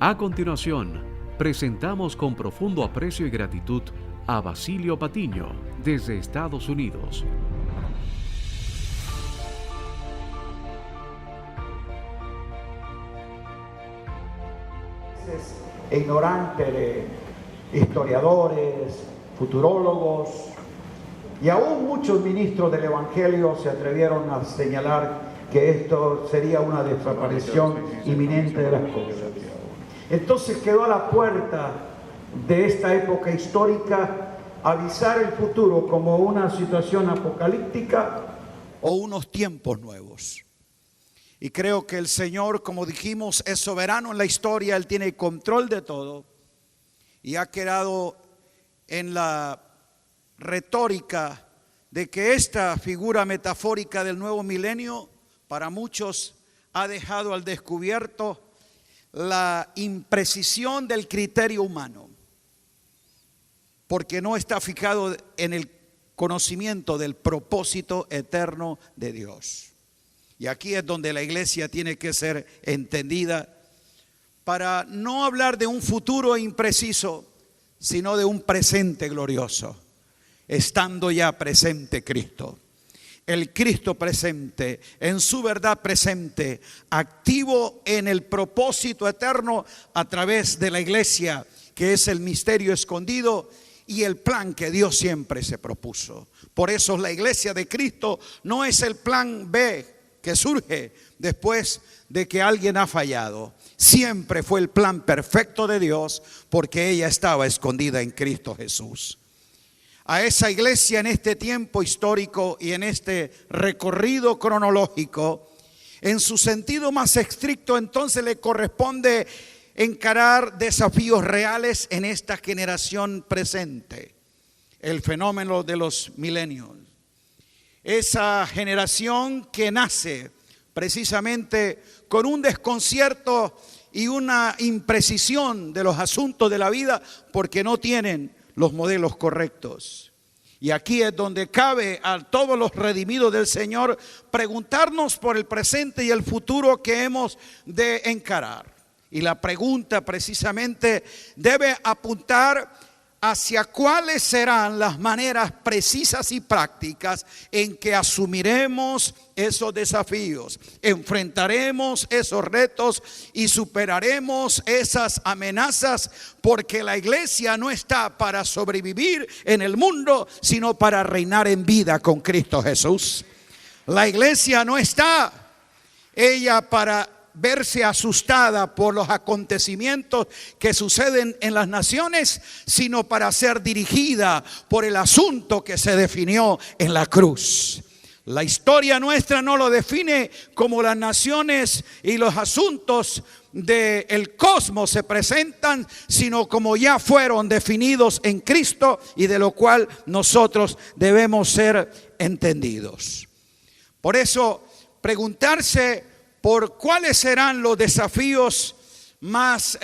A continuación, presentamos con profundo aprecio y gratitud a Basilio Patiño, desde Estados Unidos. Es ignorante de historiadores, futurólogos y aún muchos ministros del Evangelio se atrevieron a señalar que esto sería una desaparición inminente de las cosas. Entonces quedó a la puerta de esta época histórica avisar el futuro como una situación apocalíptica o unos tiempos nuevos. Y creo que el Señor, como dijimos, es soberano en la historia. Él tiene control de todo y ha quedado en la retórica de que esta figura metafórica del nuevo milenio para muchos ha dejado al descubierto la imprecisión del criterio humano, porque no está fijado en el conocimiento del propósito eterno de Dios. Y aquí es donde la iglesia tiene que ser entendida para no hablar de un futuro impreciso, sino de un presente glorioso, estando ya presente Cristo. El Cristo presente, en su verdad presente, activo en el propósito eterno a través de la iglesia, que es el misterio escondido y el plan que Dios siempre se propuso. Por eso la iglesia de Cristo no es el plan B que surge después de que alguien ha fallado. Siempre fue el plan perfecto de Dios, porque ella estaba escondida en Cristo Jesús. A esa iglesia en este tiempo histórico y en este recorrido cronológico, en su sentido más estricto, entonces le corresponde encarar desafíos reales en esta generación presente. El fenómeno de los milenios. Esa generación que nace precisamente con un desconcierto y una imprecisión de los asuntos de la vida, porque no tienen los modelos correctos. Y aquí es donde cabe a todos los redimidos del Señor preguntarnos por el presente y el futuro que hemos de encarar. Y la pregunta precisamente debe apuntar hacia cuáles serán las maneras precisas y prácticas en que asumiremos esos desafíos, enfrentaremos esos retos y superaremos esas amenazas, porque la iglesia no está para sobrevivir en el mundo, sino para reinar en vida con Cristo Jesús. La iglesia no está ella para verse asustada por los acontecimientos que suceden en las naciones, sino para ser dirigida por el asunto que se definió en la cruz. La historia nuestra no lo define como las naciones y los asuntos del cosmos se presentan, sino como ya fueron definidos en Cristo, y de lo cual nosotros debemos ser entendidos. Por eso, preguntarse por cuáles serán los desafíos más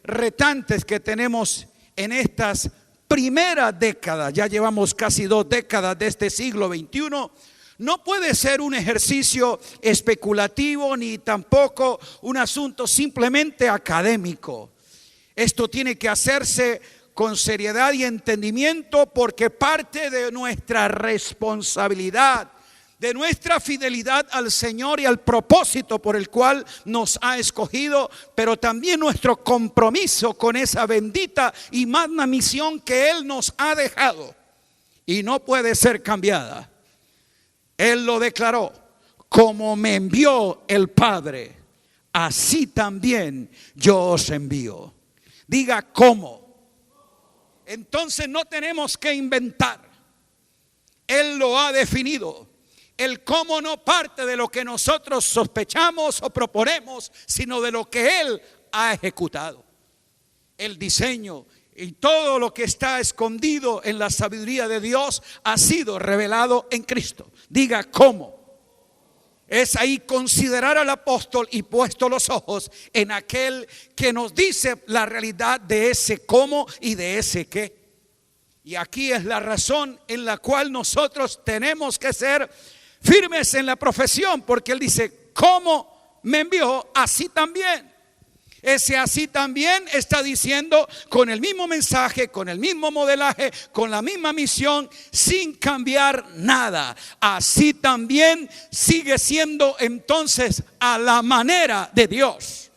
retantes que tenemos en estas primeras décadas. Ya llevamos casi 2 décadas de este siglo XXI. No puede ser un ejercicio especulativo ni tampoco un asunto simplemente académico. Esto tiene que hacerse con seriedad y entendimiento, porque parte de nuestra responsabilidad, de nuestra fidelidad al Señor y al propósito por el cual nos ha escogido, pero también nuestro compromiso con esa bendita y magna misión que Él nos ha dejado y no puede ser cambiada. Él lo declaró: como me envió el Padre, así también yo os envío. Diga cómo. Entonces no tenemos que inventar. Él lo ha definido. El cómo no parte de lo que nosotros sospechamos o proponemos, sino de lo que Él ha ejecutado. El diseño y todo lo que está escondido en la sabiduría de Dios ha sido revelado en Cristo. Diga cómo. Es ahí considerar al apóstol y puesto los ojos en aquel que nos dice la realidad de ese cómo y de ese qué. Y aquí es la razón en la cual nosotros tenemos que ser firmes en la profesión, porque Él dice: como me envió, así también. Ese así también está diciendo con el mismo mensaje, con el mismo modelaje, con la misma misión, sin cambiar nada. Así también sigue siendo entonces a la manera de Dios.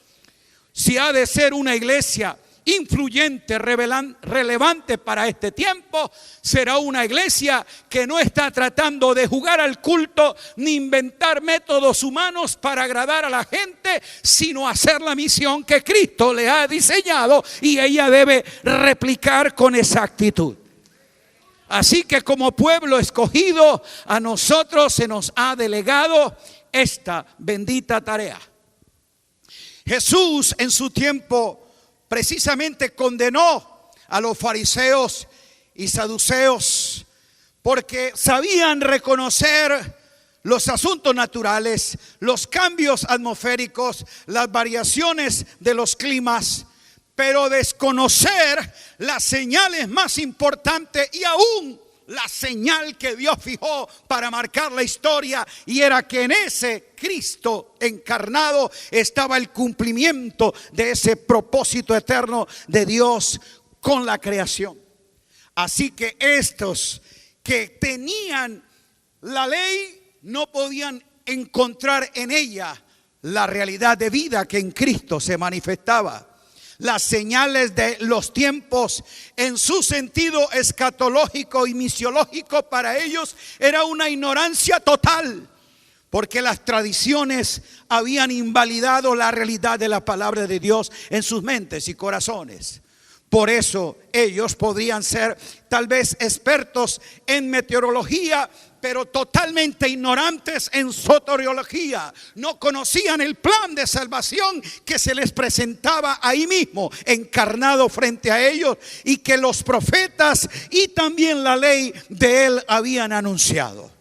Si ha de ser una iglesia influyente, relevante para este tiempo, será una iglesia que no está tratando de jugar al culto ni inventar métodos humanos para agradar a la gente, sino hacer la misión que Cristo le ha diseñado y ella debe replicar con exactitud. Así que como pueblo escogido, a nosotros se nos ha delegado esta bendita tarea. Jesús en su tiempo precisamente condenó a los fariseos y saduceos porque sabían reconocer los asuntos naturales, los cambios atmosféricos, las variaciones de los climas, pero desconocer las señales más importantes y aún la señal que Dios fijó para marcar la historia, y era que en ese Cristo encarnado estaba el cumplimiento de ese propósito eterno de Dios con la creación. Así que estos que tenían la ley no podían encontrar en ella la realidad de vida que en Cristo se manifestaba. Las señales de los tiempos en su sentido escatológico y misiológico para ellos era una ignorancia total, porque las tradiciones habían invalidado la realidad de la palabra de Dios en sus mentes y corazones. Por eso ellos podrían ser tal vez expertos en meteorología, pero totalmente ignorantes en soteriología. No conocían el plan de salvación que se les presentaba ahí mismo, encarnado frente a ellos, y que los profetas y también la ley de él habían anunciado.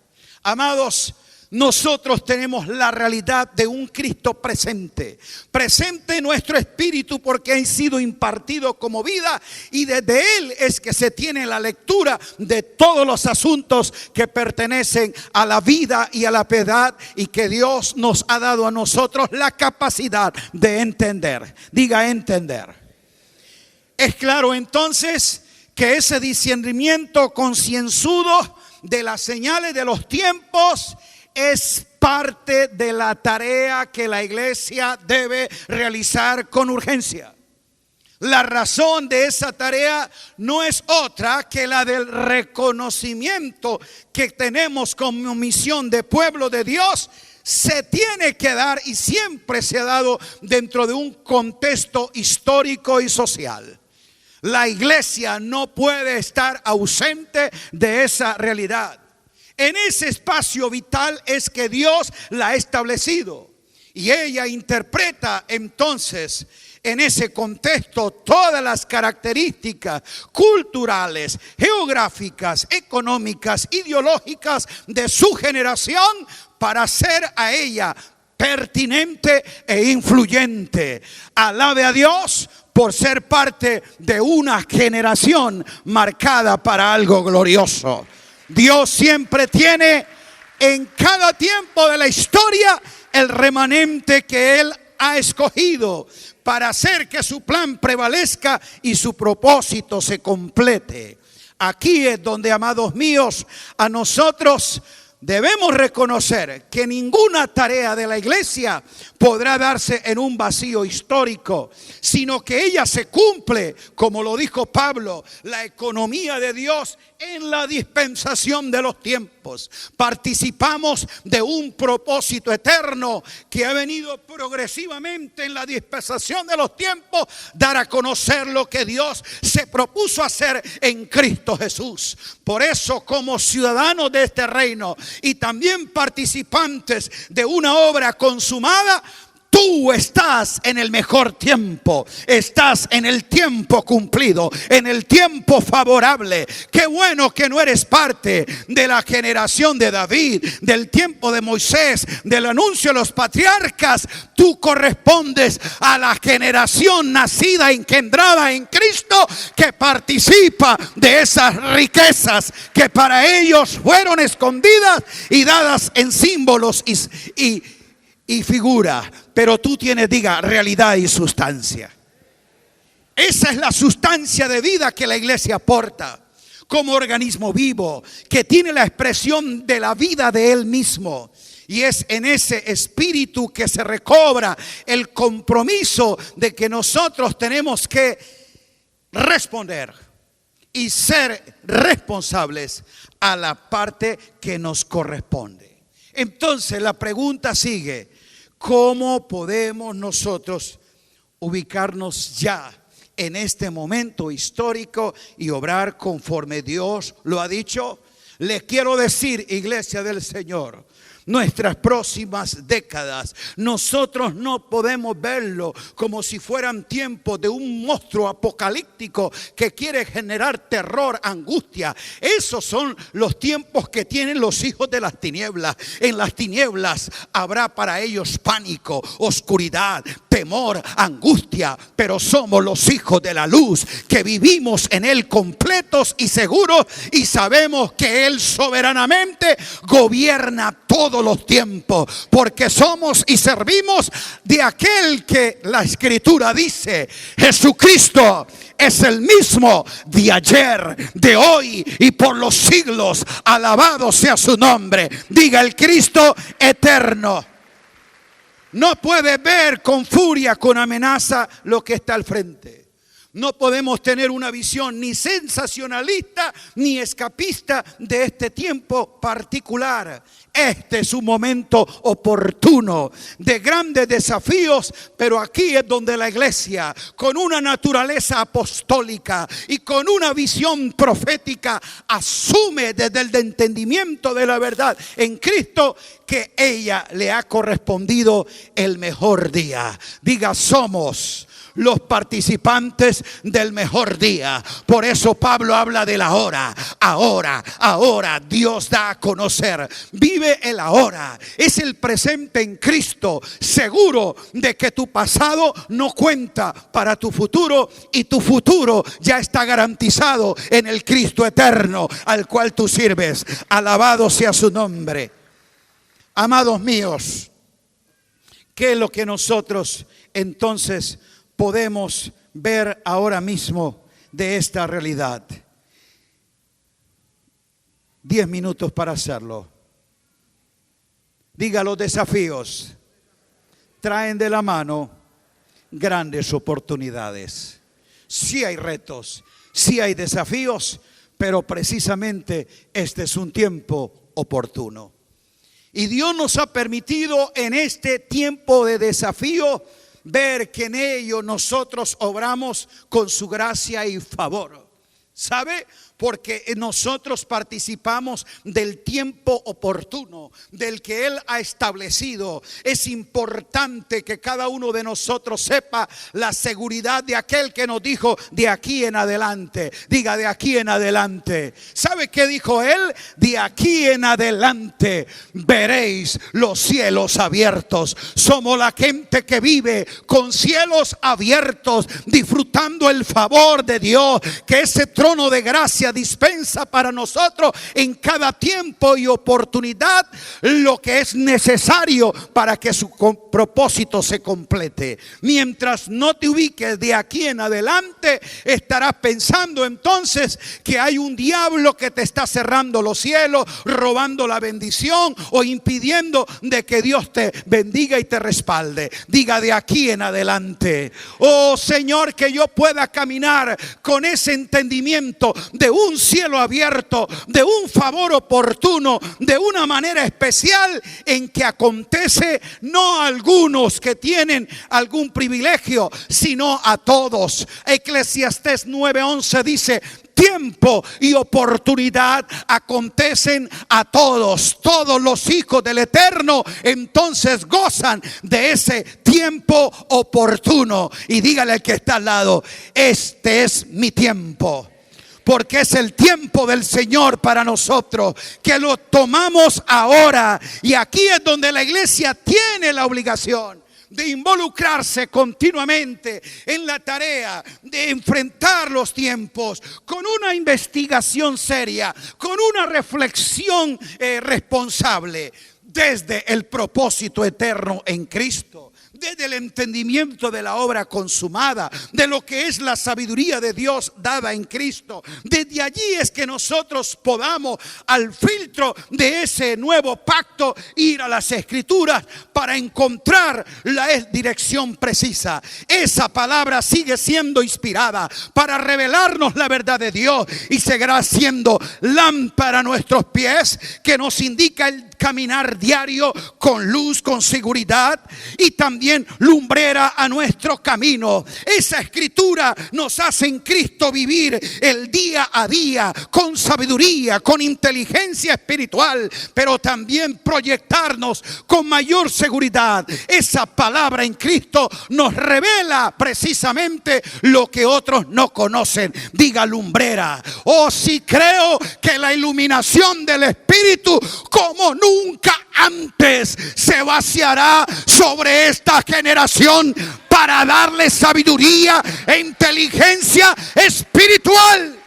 Amados, nosotros tenemos la realidad de un Cristo presente en nuestro espíritu, porque ha sido impartido como vida, y desde Él es que se tiene la lectura de todos los asuntos que pertenecen a la vida y a la piedad, y que Dios nos ha dado a nosotros la capacidad de entender. Diga entender. Es claro entonces que ese discernimiento concienzudo de las señales de los tiempos es parte de la tarea que la iglesia debe realizar con urgencia. La razón de esa tarea no es otra que la del reconocimiento que tenemos como misión de pueblo de Dios. Se tiene que dar y siempre se ha dado dentro de un contexto histórico y social. La iglesia no puede estar ausente de esa realidad. En ese espacio vital es que Dios la ha establecido, y ella interpreta entonces en ese contexto todas las características culturales, geográficas, económicas, ideológicas de su generación para hacer a ella pertinente e influyente. Alabe a Dios por ser parte de una generación marcada para algo glorioso. Dios siempre tiene en cada tiempo de la historia el remanente que Él ha escogido para hacer que su plan prevalezca y su propósito se complete. Aquí es donde, amados míos, a nosotros debemos reconocer que ninguna tarea de la iglesia podrá darse en un vacío histórico, sino que ella se cumple, como lo dijo Pablo, la economía de Dios en la dispensación de los tiempos. Participamos de un propósito eterno que ha venido progresivamente en la dispensación de los tiempos, dar a conocer lo que Dios se propuso hacer en Cristo Jesús. Por eso, como ciudadanos de este reino y también participantes de una obra consumada, tú estás en el mejor tiempo, estás en el tiempo cumplido, en el tiempo favorable. Qué bueno que no eres parte de la generación de David, del tiempo de Moisés, del anuncio de los patriarcas. Tú correspondes a la generación nacida, engendrada en Cristo, que participa de esas riquezas que para ellos fueron escondidas y dadas en símbolos y figura. pero tú tienes, diga, realidad y sustancia. Esa es la sustancia de vida que la iglesia aporta como organismo vivo, que tiene la expresión de la vida de Él mismo. Y es en ese espíritu que se recobra el compromiso de que nosotros tenemos que responder y ser responsables a la parte que nos corresponde. Entonces la pregunta sigue: ¿cómo podemos nosotros ubicarnos ya en este momento histórico y obrar conforme Dios lo ha dicho? Les quiero decir, iglesia del Señor, nuestras próximas décadas, nosotros no podemos verlo como si fueran tiempos de un monstruo apocalíptico que quiere generar terror, angustia. Esos son los tiempos que tienen los hijos de las tinieblas. En las tinieblas habrá para ellos pánico, oscuridad, temor, angustia, pero somos los hijos de la luz que vivimos en Él completos y seguros, y sabemos que Él soberanamente gobierna todos los tiempos, porque somos y servimos de aquel que la Escritura dice: Jesucristo es el mismo de ayer, de hoy y por los siglos. Alabado sea su nombre. Diga: el Cristo eterno. No puede ver con furia, con amenaza lo que está al frente. No podemos tener una visión ni sensacionalista ni escapista de este tiempo particular. Este es un momento oportuno de grandes desafíos, pero aquí es donde la iglesia, con una naturaleza apostólica y con una visión profética, asume desde el entendimiento de la verdad en Cristo que ella le ha correspondido el mejor día. Diga: somos los participantes del mejor día. Por eso Pablo habla del ahora. Ahora Dios da a conocer. Vive el ahora. Es el presente en Cristo, seguro de que tu pasado no cuenta para tu futuro, y tu futuro ya está garantizado en el Cristo eterno al cual tú sirves. Alabado sea su nombre. Amados míos, ¿qué es lo que nosotros entonces podemos ver ahora mismo de esta realidad? 10 minutos para hacerlo. Diga: los desafíos traen de la mano grandes oportunidades. Sí hay retos, sí hay desafíos, pero precisamente este es un tiempo oportuno. Y Dios nos ha permitido en este tiempo de desafío ver que en ello nosotros obramos con su gracia y favor. ¿Sabe? Porque nosotros participamos del tiempo oportuno, del que Él ha establecido. Es importante que cada uno de nosotros sepa la seguridad de aquel que nos dijo: de aquí en adelante. Diga: de aquí en adelante. ¿Sabe qué dijo Él? De aquí en adelante veréis los cielos abiertos. Somos la gente que vive con cielos abiertos, disfrutando el favor de Dios, que ese trono de gracia dispensa para nosotros en cada tiempo y oportunidad lo que es necesario para que su propósito se complete. Mientras no te ubiques de aquí en adelante, estarás pensando entonces que hay un diablo que te está cerrando los cielos, robando la bendición o impidiendo de que Dios te bendiga y te respalde. Diga: de aquí en adelante. Oh Señor, que yo pueda caminar con ese entendimiento de un cielo abierto, de un favor oportuno, de una manera especial en que acontece no a algunos que tienen algún privilegio, sino a todos. Eclesiastés 9:11 dice: tiempo y oportunidad acontecen a todos. Todos los hijos del Eterno entonces gozan de ese tiempo oportuno. Y dígale al que está al lado: este es mi tiempo. Porque es el tiempo del Señor para nosotros, que lo tomamos ahora. Y aquí es donde la iglesia tiene la obligación de involucrarse continuamente en la tarea de enfrentar los tiempos con una investigación seria, con una reflexión responsable desde el propósito eterno en Cristo, desde el entendimiento de la obra consumada, de lo que es la sabiduría de Dios dada en Cristo. Desde allí es que nosotros podamos, al filtro de ese nuevo pacto, ir a las Escrituras para encontrar la dirección precisa. Esa palabra sigue siendo inspirada para revelarnos la verdad de Dios y seguirá siendo lámpara a nuestros pies, que nos indica el caminar diario con luz, con seguridad, y también lumbrera a nuestro camino. Esa escritura nos hace en Cristo vivir el día a día con sabiduría, con inteligencia espiritual, pero también proyectarnos con mayor seguridad. Esa palabra en Cristo nos revela precisamente lo que otros no conocen. Diga lumbrera. Oh, sí, creo que la iluminación del Espíritu como nunca antes se vaciará sobre esta generación para darle sabiduría e inteligencia espiritual.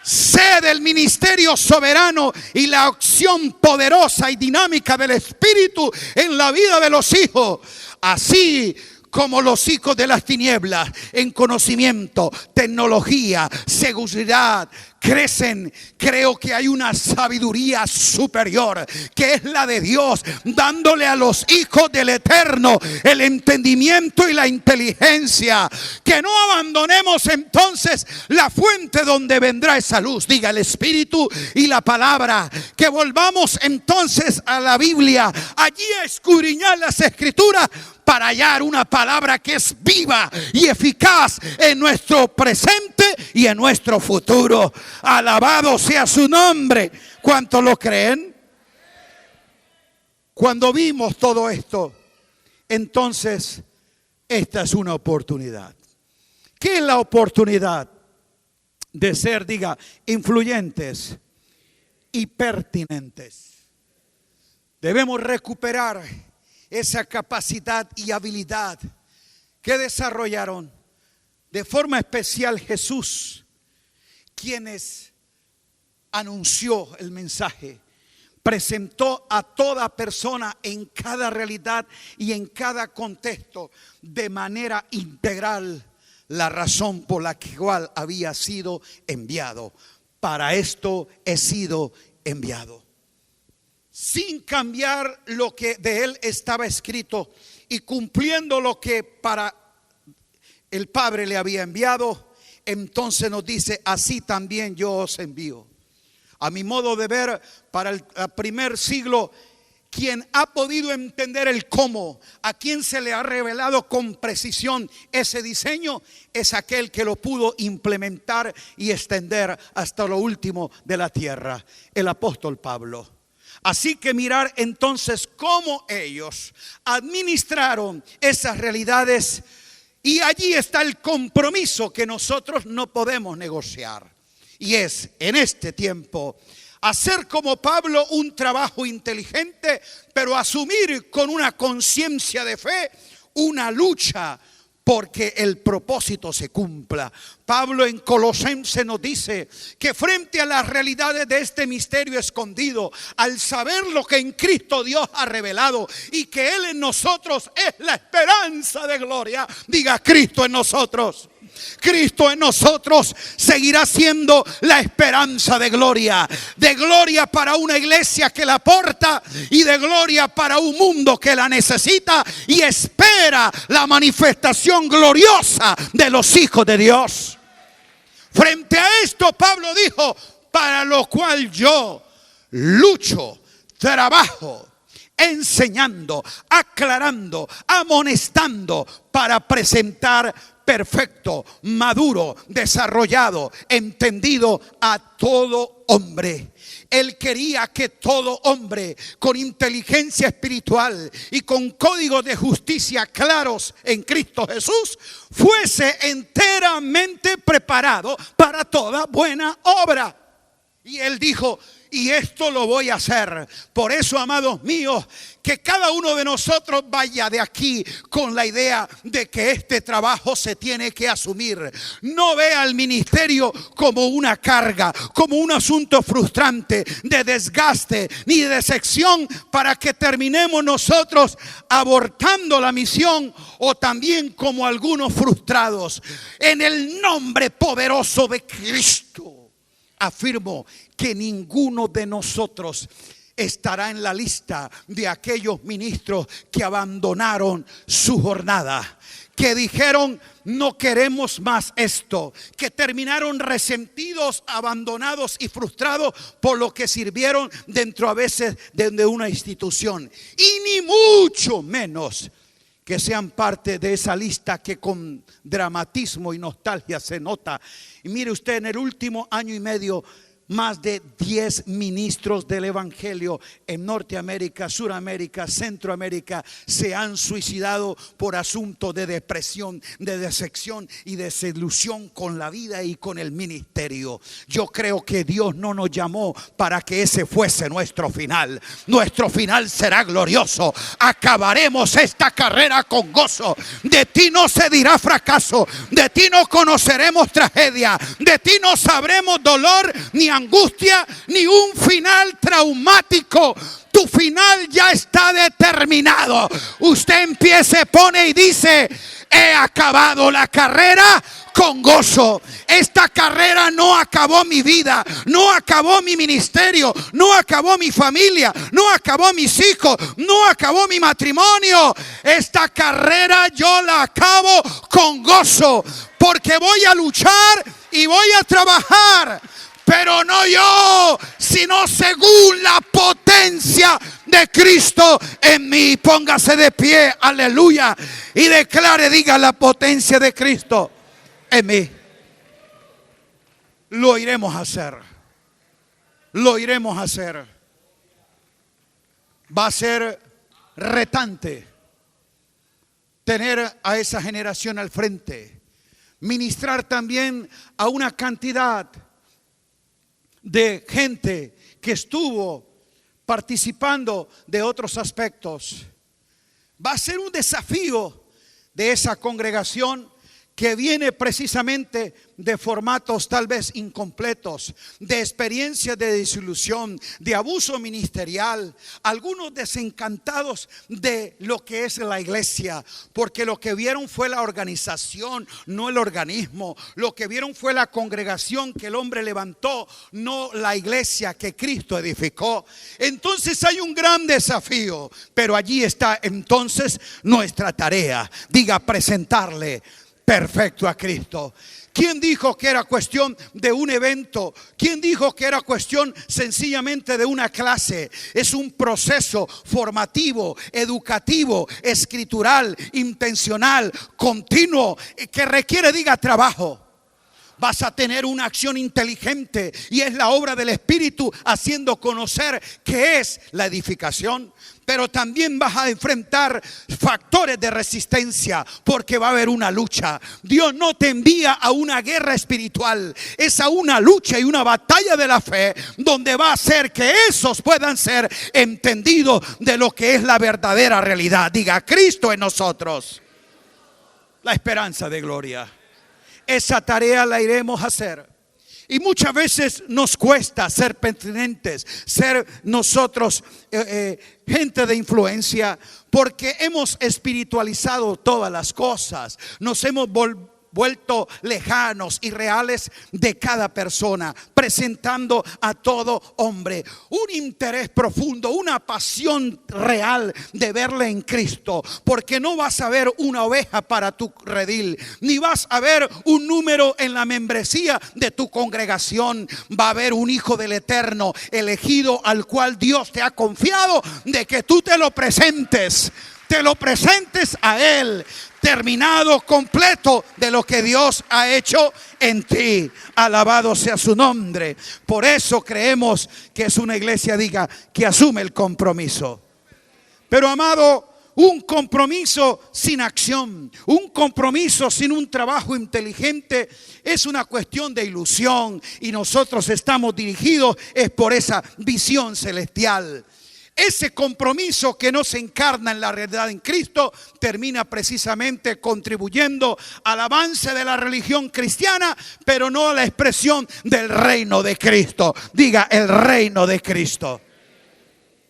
Sé del ministerio soberano y la acción poderosa y dinámica del Espíritu en la vida de los hijos, así como los hijos de las tinieblas en conocimiento, tecnología, seguridad, crecen. Creo que hay una sabiduría superior que es la de Dios, dándole a los hijos del Eterno el entendimiento y la inteligencia. Que no abandonemos entonces la fuente donde vendrá esa luz, diga el Espíritu y la palabra. Que volvamos entonces a la Biblia, allí a escudriñar las Escrituras para hallar una palabra que es viva y eficaz en nuestro presente y en nuestro futuro. Alabado sea su nombre. ¿Cuántos lo creen? Cuando vimos todo esto, entonces esta es una oportunidad. ¿Qué es la oportunidad? De ser, diga, influyentes y pertinentes. Debemos recuperar esa capacidad y habilidad que desarrollaron de forma especial Jesús, quienes anunció el mensaje, presentó a toda persona en cada realidad y en cada contexto de manera integral la razón por la cual había sido enviado. Para esto he sido enviado. Sin cambiar lo que de él estaba escrito y cumpliendo lo que para el Padre le había enviado, entonces nos dice: así también yo os envío. A mi modo de ver, para el primer siglo, quien ha podido entender el cómo, a quien se le ha revelado con precisión ese diseño, es aquel que lo pudo implementar y extender hasta lo último de la tierra, el apóstol Pablo. Así que mirar entonces cómo ellos administraron esas realidades, y allí está el compromiso que nosotros no podemos negociar. Y es en este tiempo hacer como Pablo un trabajo inteligente, pero asumir con una conciencia de fe una lucha porque el propósito se cumpla. Pablo en Colosenses nos dice que frente a las realidades de este misterio escondido, al saber lo que en Cristo Dios ha revelado y que Él en nosotros es la esperanza de gloria, diga: Cristo en nosotros. Cristo en nosotros seguirá siendo la esperanza de gloria para una iglesia que la porta y de gloria para un mundo que la necesita y espera la manifestación gloriosa de los hijos de Dios. Frente a esto, Pablo dijo: para lo cual yo lucho, trabajo, enseñando, aclarando, amonestando, para presentar perfecto, maduro, desarrollado, entendido a todo hombre. Él quería que todo hombre con inteligencia espiritual y con códigos de justicia claros en Cristo Jesús fuese enteramente preparado para toda buena obra. Y él dijo, y esto lo voy a hacer. Por eso, amados míos, que cada uno de nosotros vaya de aquí con la idea de que este trabajo se tiene que asumir. No vea el ministerio como una carga, como un asunto frustrante, de desgaste, ni de decepción, para que terminemos nosotros abortando la misión, o también como algunos frustrados. En el nombre poderoso de Cristo, afirmo que ninguno de nosotros estará en la lista de aquellos ministros que abandonaron su jornada, que dijeron no queremos más esto, que terminaron resentidos, abandonados y frustrados por lo que sirvieron dentro a veces de una institución, y ni mucho menos que sean parte de esa lista que con dramatismo y nostalgia se nota. Y mire usted, en el último año y medio, más de 10 ministros del evangelio en Norteamérica, Suramérica, Centroamérica se han suicidado por asuntos de depresión, de decepción y desilusión con la vida y con el ministerio. Yo creo que Dios no nos llamó para que ese fuese nuestro final. Nuestro final será glorioso. Acabaremos esta carrera con gozo. De ti no se dirá fracaso, de ti no conoceremos tragedia, de ti no sabremos dolor ni angustia, ni un final traumático. Tu final ya está determinado. Usted empieza, pone y dice: he acabado la carrera con gozo. Esta carrera no acabó mi vida, no acabó mi ministerio, no acabó mi familia, no acabó mis hijos, no acabó mi matrimonio. Esta carrera yo la acabo con gozo, porque voy a luchar y voy a trabajar. Pero no yo, sino según la potencia de Cristo en mí. Póngase de pie, aleluya, y declare, diga: la potencia de Cristo en mí. Lo iremos a hacer. Lo iremos a hacer. Va a ser retante tener a esa generación al frente. Ministrar también a una cantidad de gente que estuvo participando de otros aspectos. Va a ser un desafío de esa congregación que viene precisamente de formatos tal vez incompletos, de experiencias de desilusión, de abuso ministerial, algunos desencantados de lo que es la iglesia, porque lo que vieron fue la organización, no el organismo. Lo que vieron fue la congregación que el hombre levantó, no la iglesia que Cristo edificó. Entonces hay un gran desafío, pero allí está entonces nuestra tarea. Diga: presentarle perfecto a Cristo. ¿Quién dijo que era cuestión de un evento? ¿Quién dijo que era cuestión sencillamente de una clase? Es un proceso formativo, educativo, escritural, intencional, continuo, que requiere, diga, trabajo. Vas a tener una acción inteligente, y es la obra del Espíritu haciendo conocer qué es la edificación. Pero también vas a enfrentar factores de resistencia, porque va a haber una lucha. Dios no te envía a una guerra espiritual, es a una lucha y una batalla de la fe, donde va a hacer que esos puedan ser entendidos de lo que es la verdadera realidad. Diga: Cristo en nosotros, la esperanza de gloria. Esa tarea la iremos a hacer. Y muchas veces nos cuesta ser pertinentes, ser nosotros gente de influencia, porque hemos espiritualizado todas las cosas. Nos hemos vuelto lejanos y reales de cada persona, presentando a todo hombre un interés profundo, una pasión real de verle en Cristo, porque no vas a ver una oveja para tu redil, ni vas a ver un número en la membresía de tu congregación. Va a haber un hijo del Eterno elegido, al cual Dios te ha confiado de que tú te lo presentes a Él, terminado, completo de lo que Dios ha hecho en ti. Alabado sea su nombre. Por eso creemos que es una iglesia, diga, que asume el compromiso. Pero amado, un compromiso sin acción, un compromiso sin un trabajo inteligente, es una cuestión de ilusión, y nosotros estamos dirigidos es por esa visión celestial. Ese compromiso que no se encarna en la realidad en Cristo termina precisamente contribuyendo al avance de la religión cristiana, pero no a la expresión del reino de Cristo. Diga, el reino de Cristo.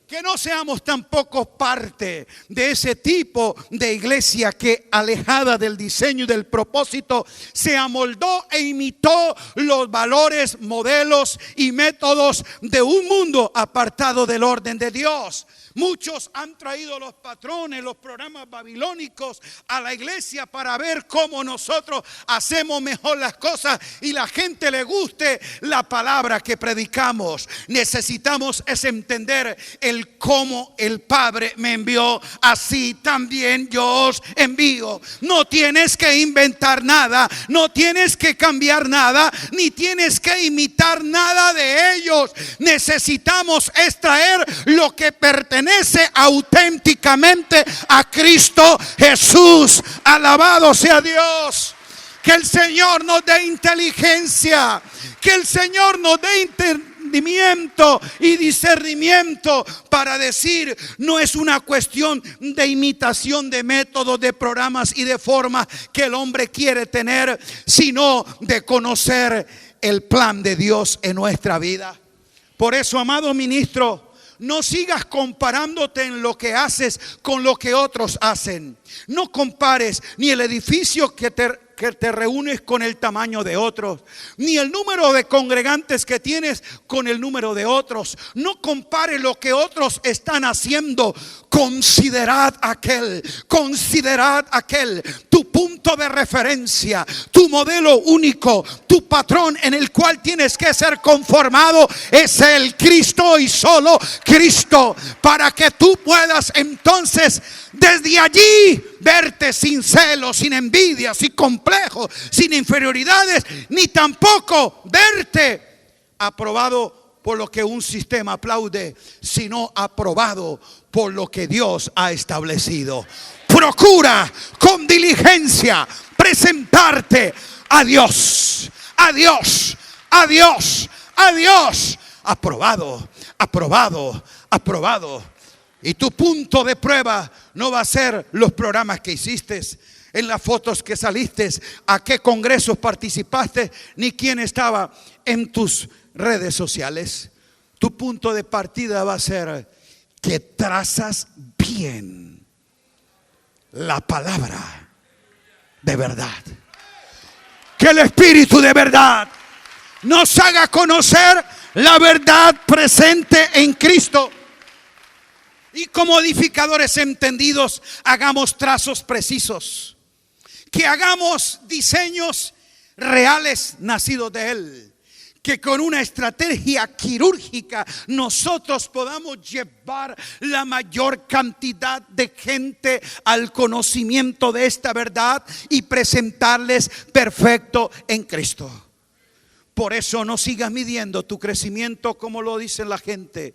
Que no seamos tampoco parte de ese tipo de iglesia que, alejada del diseño y del propósito, se amoldó e imitó los valores, modelos y métodos de un mundo apartado del orden de Dios. Muchos han traído los patrones, los programas babilónicos a la iglesia para ver cómo nosotros hacemos mejor las cosas y la gente le guste la palabra que predicamos. Necesitamos es entender el cómo el Padre me envió, así también yo os envío. No tienes que inventar nada, no tienes que cambiar nada, ni tienes que imitar nada de ellos. Necesitamos extraer lo que pertenece auténticamente a Cristo Jesús. Alabado sea Dios. Que el Señor nos dé inteligencia, que el Señor nos dé entendimiento y discernimiento para decir, no es una cuestión de imitación de métodos, de programas y de formas que el hombre quiere tener, sino de conocer el plan de Dios en nuestra vida. Por eso, amado ministro, no sigas comparándote en lo que haces con lo que otros hacen. No compares ni el edificio que te reúnes con el tamaño de otros, ni el número de congregantes que tienes con el número de otros. No compares lo que otros están haciendo. Considerad aquel, tu punto de referencia, tu modelo único, tu patrón en el cual tienes que ser conformado es el Cristo y solo Cristo, para que tú puedas entonces desde allí verte sin celos, sin envidia, sin complejos, sin inferioridades, ni tampoco verte aprobado por lo que un sistema aplaude, sino aprobado por lo que Dios ha establecido. Procura con diligencia presentarte a Dios, a Dios, a Dios, a Dios. Aprobado, aprobado, aprobado. Y tu punto de prueba no va a ser los programas que hiciste, en las fotos que saliste, a qué congresos participaste, ni quién estaba en tus redes sociales. Tu punto de partida va a ser que trazas bien la palabra de verdad. Que el Espíritu de verdad nos haga conocer la verdad presente en Cristo. Y como edificadores entendidos, hagamos trazos precisos. Que hagamos diseños reales nacidos de Él. Que con una estrategia quirúrgica nosotros podamos llevar la mayor cantidad de gente al conocimiento de esta verdad y presentarles perfecto en Cristo. Por eso no sigas midiendo tu crecimiento como lo dice la gente,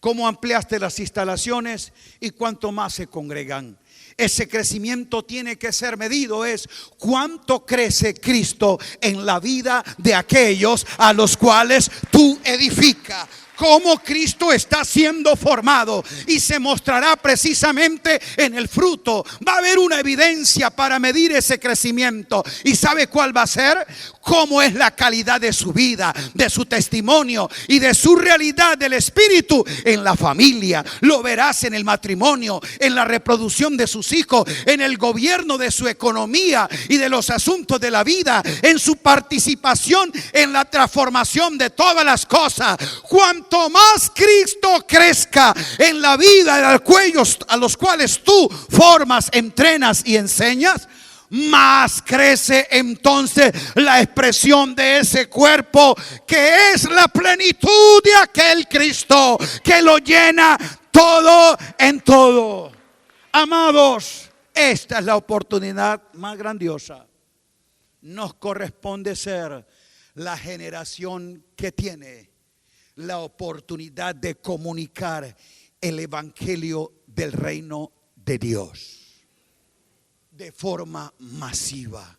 cómo ampliaste las instalaciones y cuánto más se congregan. Ese crecimiento tiene que ser medido, es cuánto crece Cristo en la vida de aquellos a los cuales tú edificas. Cómo Cristo está siendo formado y se mostrará precisamente en el fruto. Va a haber una evidencia para medir ese crecimiento. ¿Y sabe cuál va a ser? Cómo es la calidad de su vida, de su testimonio y de su realidad del Espíritu en la familia. Lo verás en el matrimonio, en la reproducción de sus hijos, en el gobierno de su economía y de los asuntos de la vida, en su participación en la transformación de todas las cosas. Cuanto más Cristo crezca en la vida de aquellos a los cuales tú formas, entrenas y enseñas, más crece entonces la expresión de ese cuerpo que es la plenitud de aquel Cristo que lo llena todo en todo. Amados, esta es la oportunidad más grandiosa. Nos corresponde ser la generación que tiene la oportunidad de comunicar el evangelio del reino de Dios de forma masiva.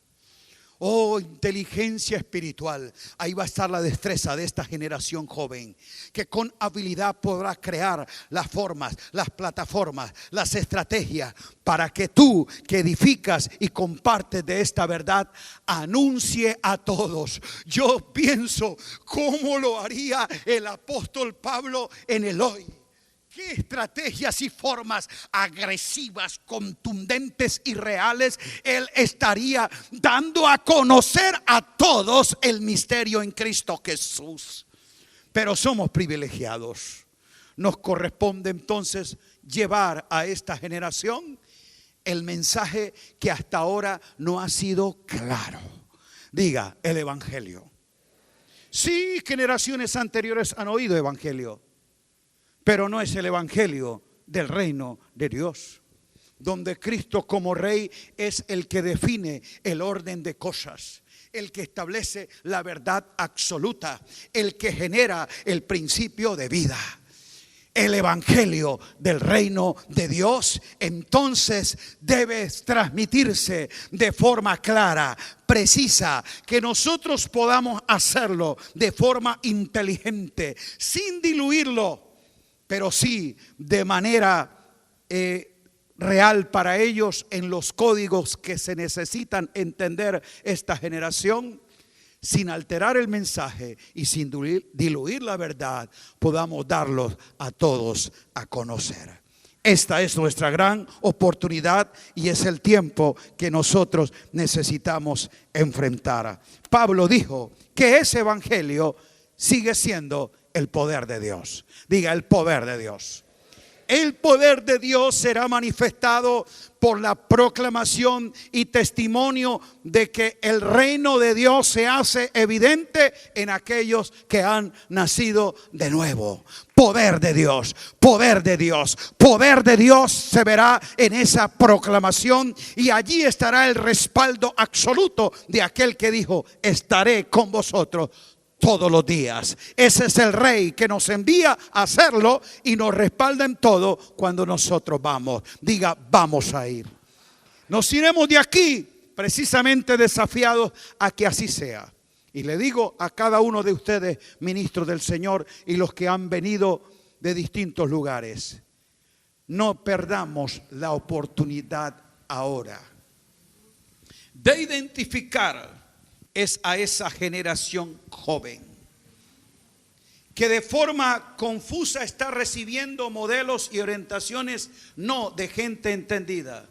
Oh, inteligencia espiritual. Ahí va a estar la destreza de esta generación joven, que con habilidad podrá crear las formas, las plataformas, las estrategias para que tú, que edificas y compartes de esta verdad, anuncie a todos. Yo pienso cómo lo haría el apóstol Pablo en el hoy. ¿Qué estrategias y formas agresivas, contundentes y reales él estaría dando a conocer a todos el misterio en Cristo Jesús? Pero somos privilegiados. Nos corresponde entonces llevar a esta generación el mensaje que hasta ahora no ha sido claro. Diga, el evangelio. Sí, generaciones anteriores han oído evangelio, pero no es el evangelio del reino de Dios, donde Cristo como rey es el que define el orden de cosas, el que establece la verdad absoluta, el que genera el principio de vida. El evangelio del reino de Dios entonces debe transmitirse de forma clara, precisa, que nosotros podamos hacerlo de forma inteligente, sin diluirlo, pero sí de manera real para ellos en los códigos que se necesitan entender esta generación, sin alterar el mensaje y sin diluir la verdad, podamos darlos a todos a conocer. Esta es nuestra gran oportunidad y es el tiempo que nosotros necesitamos enfrentar. Pablo dijo que ese evangelio sigue siendo el poder de Dios. Diga, el poder de Dios. El poder de Dios será manifestado por la proclamación y testimonio de que el reino de Dios se hace evidente en aquellos que han nacido de nuevo. Poder de Dios, poder de Dios, poder de Dios se verá en esa proclamación, y allí estará el respaldo absoluto de aquel que dijo: estaré con vosotros todos los días. Ese es el rey que nos envía a hacerlo y nos respalda en todo cuando nosotros vamos. Diga, vamos a ir. Nos iremos de aquí precisamente desafiados a que así sea. Y le digo a cada uno de ustedes, ministros del Señor, y los que han venido de distintos lugares: no perdamos la oportunidad ahora de identificar es a esa generación joven que de forma confusa está recibiendo modelos y orientaciones no de gente entendida,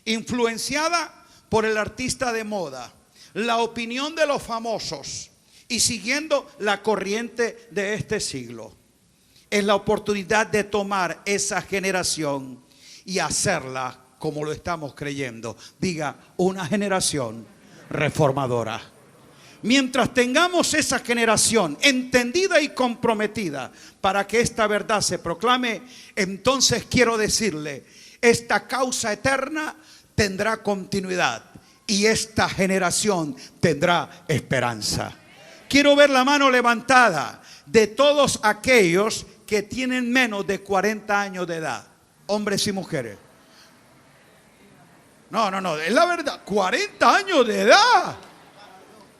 influenciada por el artista de moda, la opinión de los famosos y siguiendo la corriente de este siglo. Es la oportunidad de tomar esa generación y hacerla como lo estamos creyendo. Diga, una generación reformadora. Mientras tengamos esa generación entendida y comprometida para que esta verdad se proclame, entonces quiero decirle, esta causa eterna tendrá continuidad y esta generación tendrá esperanza. Quiero ver la mano levantada de todos aquellos que tienen menos de 40 años de edad, hombres y mujeres. No, es la verdad, 40 años de edad.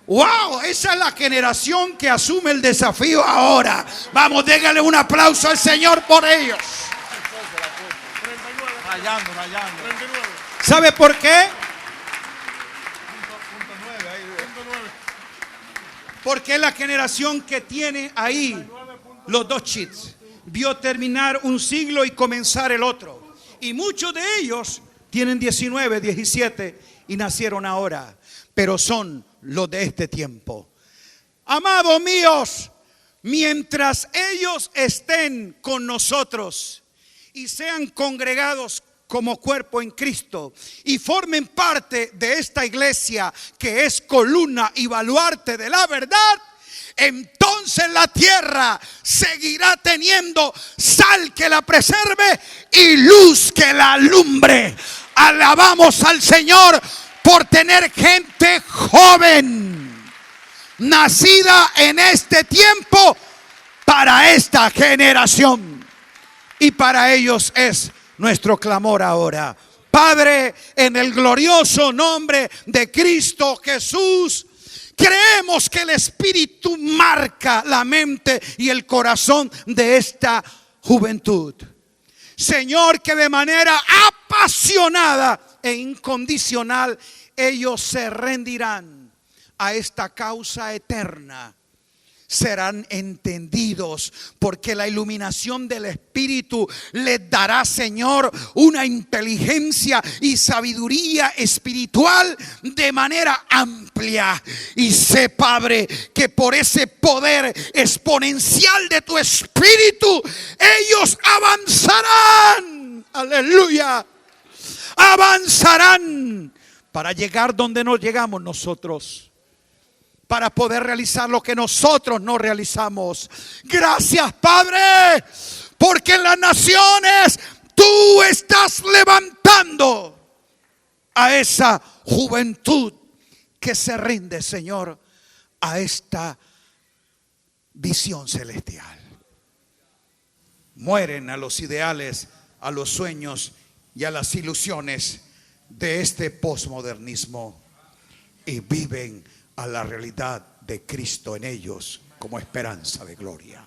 ¡Wow! Esa es la generación que asume el desafío ahora. Vamos, déjale un aplauso al Señor por ellos. Rayando. ¿Sabe por qué? Porque es la generación que tiene ahí los dos cheats. Vio terminar un siglo y comenzar el otro. Y muchos de ellos tienen 19, 17 y nacieron ahora, pero son los de este tiempo. Amados míos, mientras ellos estén con nosotros y sean congregados como cuerpo en Cristo y formen parte de esta iglesia que es columna y baluarte de la verdad, entonces la tierra seguirá teniendo sal que la preserve y luz que la alumbre. Alabamos al Señor por tener gente joven, nacida en este tiempo para esta generación. Y para ellos es nuestro clamor ahora. Padre, en el glorioso nombre de Cristo Jesús, creemos que el Espíritu marca la mente y el corazón de esta juventud. Señor, que de manera apasionada e incondicional ellos se rendirán a esta causa eterna. Serán entendidos, porque la iluminación del Espíritu les dará, Señor, una inteligencia y sabiduría espiritual de manera amplia. Y sé, Padre, que por ese poder exponencial de tu Espíritu, ellos avanzarán. Aleluya. Avanzarán para llegar donde no llegamos nosotros, para poder realizar lo que nosotros no realizamos. Gracias, Padre, porque en las naciones tú estás levantando a esa juventud que se rinde, Señor, a esta visión celestial. Mueren a los ideales, a los sueños y a las ilusiones de este posmodernismo y viven a la realidad de Cristo en ellos como esperanza de gloria.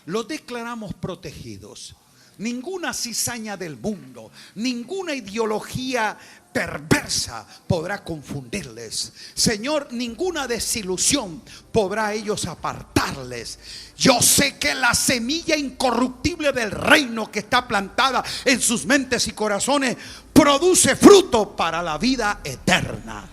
Los declaramos protegidos. Ninguna cizaña del mundo, ninguna ideología perversa podrá confundirles. Señor, ninguna desilusión podrá a ellos apartarles. Yo sé que la semilla incorruptible del reino que está plantada en sus mentes y corazones produce fruto para la vida eterna.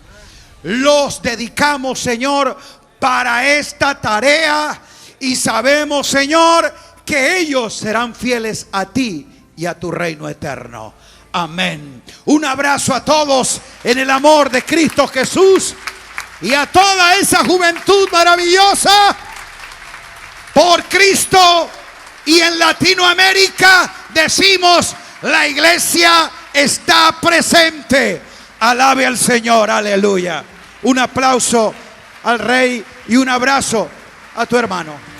Los dedicamos, Señor, para esta tarea y sabemos, Señor, que ellos serán fieles a ti y a tu reino eterno. Amén. Un abrazo a todos en el amor de Cristo Jesús y a toda esa juventud maravillosa por Cristo. Y en Latinoamérica decimos: la iglesia está presente. Alabe al Señor, aleluya. Un aplauso al Rey y un abrazo a tu hermano.